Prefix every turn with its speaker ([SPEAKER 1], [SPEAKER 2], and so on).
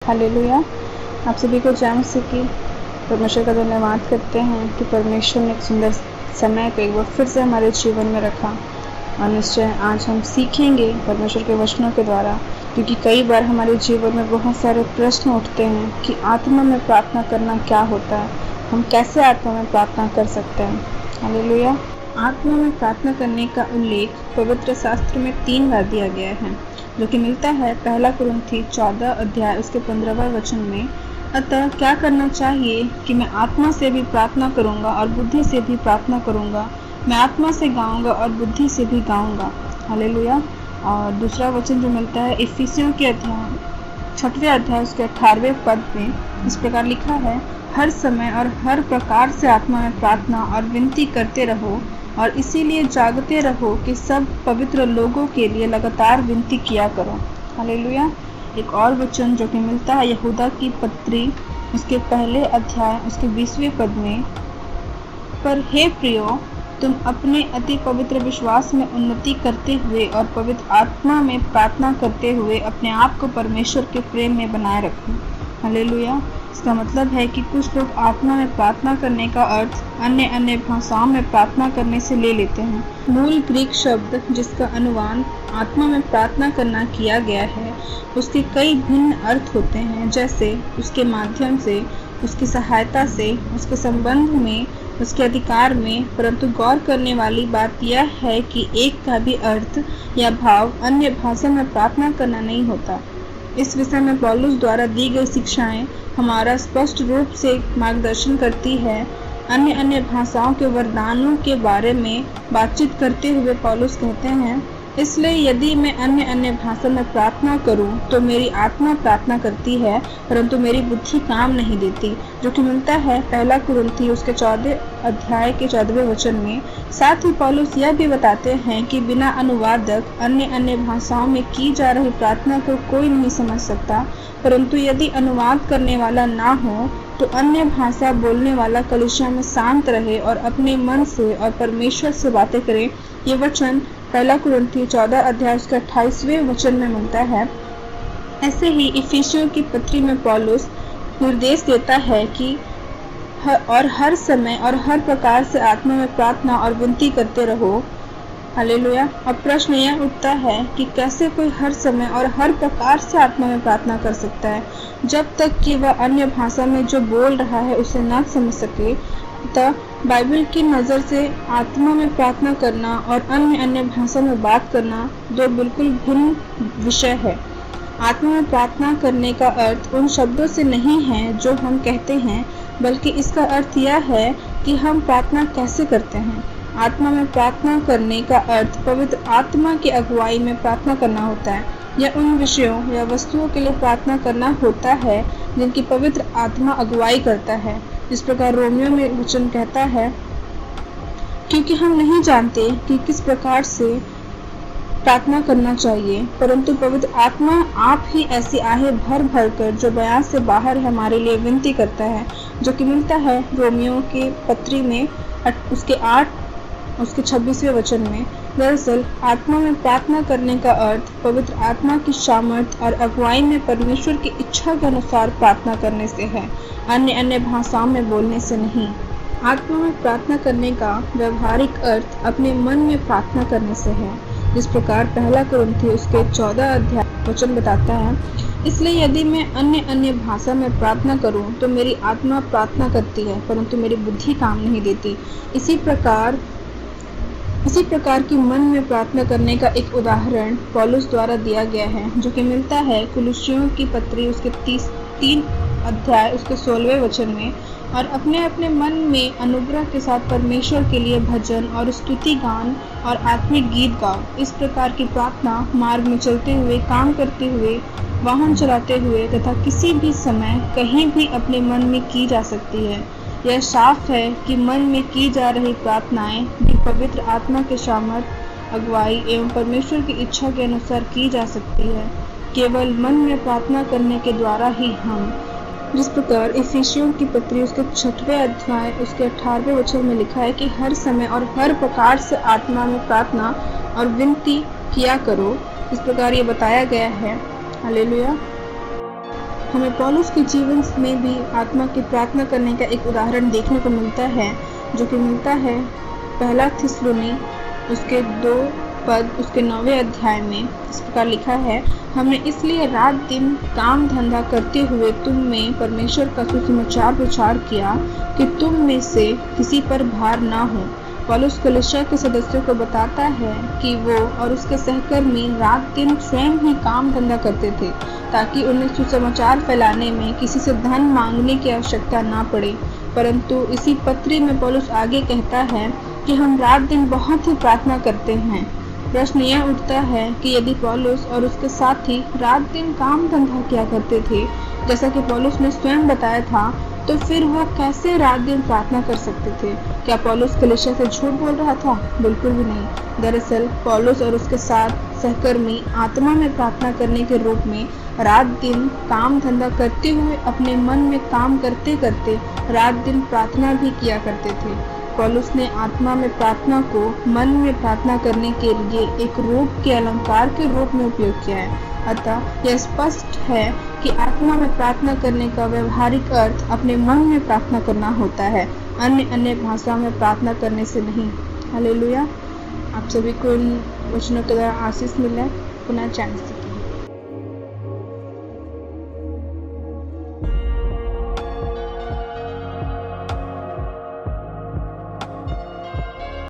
[SPEAKER 1] Hallelujah. आप सभी को जय मसीह की। परमेश्वर का धन्यवाद करते हैं कि परमेश्वर ने एक सुंदर समय को एक बार फिर से हमारे जीवन में रखा। और निश्चय आज हम सीखेंगे परमेश्वर के वचनों के द्वारा, क्योंकि कई बार हमारे जीवन में बहुत सारे प्रश्न उठते हैं कि आत्मा में प्रार्थना करना क्या होता है, हम कैसे आत्मा में प्रार्थना कर सकते हैं। हालेलुया। आत्मा में प्रार्थना करने का उल्लेख पवित्र शास्त्र में 3 बार दिया गया है, जो कि मिलता है 1 कुरिन्थी 14 अध्याय उसके 15वें वचन में। अतः क्या करना चाहिए कि मैं आत्मा से भी प्रार्थना करूंगा और बुद्धि से भी प्रार्थना करूंगा, मैं आत्मा से गाऊंगा और बुद्धि से भी गाऊंगा। हालेलुया। और दूसरा वचन जो मिलता है इफिसियों के अध्याय 6वें अध्याय उसके 18वें पद में इस प्रकार लिखा है, हर समय और हर प्रकार से आत्मा में प्रार्थना और विनती करते रहो और इसीलिए जागते रहो कि सब पवित्र लोगों के लिए लगातार विनती किया करो। हालेलुया। एक और वचन जो कि मिलता है यहूदा की पत्री उसके 1 अध्याय उसके 20वें पद में, पर हे प्रियो, तुम अपने अति पवित्र विश्वास में उन्नति करते हुए और पवित्र आत्मा में प्रार्थना करते हुए अपने आप को परमेश्वर के प्रेम में बनाए रखो। हालेलुया। इसका मतलब है कि कुछ लोग आत्मा में प्रार्थना करने का अर्थ अन्य अन्य भाषाओं में प्रार्थना करने से ले लेते हैं। मूल ग्रीक शब्द जिसका अनुवाद आत्मा में प्रार्थना करना किया गया है, उसके कई भिन्न अर्थ होते हैं, जैसे उसके माध्यम से, उसकी सहायता से, उसके संबंध में, उसके अधिकार में। परंतु गौर करने वाली बात यह है कि एक का भी अर्थ या भाव अन्य भाषा में प्रार्थना करना नहीं होता। इस विषय में पौलुस द्वारा दी गई शिक्षाएं हमारा स्पष्ट रूप से मार्गदर्शन करती है। अन्य अन्य भाषाओं के वरदानों के बारे में बातचीत करते हुए पौलुस कहते हैं, इसलिए यदि मैं अन्य अन्य भाषा में प्रार्थना करूं तो मेरी आत्मा प्रार्थना करती है, परंतु मेरी बुद्धि काम नहीं देती, जो कि मिलता है 1 कुरिन्थी उसके 14 अध्याय के 14वें वचन में। साथ ही पौलुस यह भी बताते हैं कि बिना अनुवादक अन्य अन्य भाषाओं में की जा रही प्रार्थना को कोई नहीं समझ सकता, परंतु यदि अनुवाद करने वाला ना हो तो अन्य भाषा बोलने वाला कलीसिया में शांत रहे और अपने मन से और परमेश्वर से बातें करे। ये वचन 1 कुरिन्थी 14 अध्याय उसके 28वें वचन में मिलता है। ऐसे ही इफिसियों की पत्री में पौलुस निर्देश देता है कि हर समय और हर प्रकार से आत्मा में प्रार्थना और विनती करते रहो। हालेलुया। अब प्रश्न यह उठता है कि कैसे कोई हर समय और हर प्रकार से आत्मा में प्रार्थना कर सकता है, जब तक कि वह अन्य भाषा में जो बोल रहा है उसे न समझ सके। अतः बाइबल की नज़र से आत्मा में प्रार्थना करना और अन्य अन्य भाषा में बात करना 2 बिल्कुल भिन्न विषय है। आत्मा में प्रार्थना करने का अर्थ उन शब्दों से नहीं है जो हम कहते हैं, बल्कि इसका अर्थ यह है कि हम प्रार्थना कैसे करते हैं। आत्मा में प्रार्थना करने का अर्थ पवित्र आत्मा की अगुवाई में प्रार्थना करना होता है, या उन विषयों या वस्तुओं के लिए प्रार्थना करना होता है जिनकी पवित्र आत्मा अगुवाई करता है। इस प्रकार रोमियो में वचन कहता है, क्योंकि हम नहीं जानते कि किस प्रकार से प्रार्थना करना चाहिए, परंतु पवित्र आत्मा आप ही ऐसी आहें भर भर कर जो बयान से बाहर है हमारे लिए विनती करता है, जो कि मिलता है रोमियो की पत्री में उसके 8 उसके 26वें वचन में। दरअसल आत्मा में प्रार्थना करने का अर्थ पवित्र आत्मा की सामर्थ और अगुवाई में परमेश्वर की इच्छा के अनुसार प्रार्थना करने से है, अन्य अन्य भाषाओं में बोलने से नहीं। आत्मा में प्रार्थना करने का व्यवहारिक अर्थ अपने मन में प्रार्थना करने से है, जिस प्रकार 1 कुरिन्थी उसके 14 अध्याय वचन बताता है, इसलिए यदि मैं अन्य अन्य भाषा में प्रार्थना करूं तो मेरी आत्मा प्रार्थना करती है, परंतु मेरी बुद्धि काम नहीं देती। इसी प्रकार की मन में प्रार्थना करने का एक उदाहरण पौलुस द्वारा दिया गया है, जो कि मिलता है कुलुस्सियों की पत्री उसके 3 अध्याय उसके 16वें वचन में। और अपने अपने मन में अनुग्रह के साथ परमेश्वर के लिए भजन और स्तुति गान और आत्मिक गीत गाओ। इस प्रकार की प्रार्थना मार्ग में चलते हुए, काम करते हुए, वाहन चलाते हुए तथा किसी भी समय कहीं भी अपने मन में की जा सकती है। यह साफ है कि मन में की जा रही प्रार्थनाएं भी पवित्र आत्मा के सामर्थ, अगुवाई एवं परमेश्वर की इच्छा के अनुसार की जा सकती है। केवल मन में प्रार्थना करने के द्वारा ही हम, जिस प्रकार इफिसियों की पत्री उसके 6वें अध्याय उसके 18वें वचन में लिखा है कि हर समय और हर प्रकार से आत्मा में प्रार्थना और विनती किया करो, इस प्रकार ये बताया गया है। हालेलुया। हमें पौलुस के जीवन में भी आत्मा की प्रार्थना करने का एक उदाहरण देखने को मिलता है, जो कि मिलता है पहला थिस्सलुनी उसके 2 पद उसके 9वें अध्याय में। इस प्रकार लिखा है, हमने इसलिए रात दिन काम धंधा करते हुए तुम में परमेश्वर का सुसमाचार प्रचार किया कि तुम में से किसी पर भार ना हो। पौलुस कलीसिया के सदस्यों को बताता है कि वो और उसके सहकर्मी रात दिन स्वयं ही काम धंधा करते थे ताकि उन्हें सुसमाचार फैलाने में किसी से धन मांगने की आवश्यकता ना पड़े। परंतु इसी पत्री में पौलुस आगे कहता है कि हम रात दिन बहुत ही प्रार्थना करते हैं। प्रश्न यह उठता है कि यदि पौलुस और उसके साथी रात दिन काम धंधा किया करते थे, जैसा कि पौलुस ने स्वयं बताया था, तो फिर वो कैसे रात दिन प्रार्थना कर सकते थे? क्या पौलुस कलीसिया से झूठ बोल रहा था? बिल्कुल भी नहीं। दरअसल पौलुस और उसके साथ सहकर्मी आत्मा में प्रार्थना करने के रूप में रात दिन काम धंधा करते हुए अपने मन में काम करते करते रात दिन प्रार्थना भी किया करते थे। पौलुस ने आत्मा में प्रार्थना को मन में प्रार्थना करने के लिए एक रूप के अलंकार के रूप में उपयोग किया है। अतः यह स्पष्ट है कि आत्मा में प्रार्थना करने का व्यवहारिक अर्थ अपने मन में प्रार्थना करना होता है, अन्य भाषा में प्रार्थना करने से नहीं। हालेलुया। आप सभी को इन वचनों के द्वारा आशीष मिले। पुनः चैन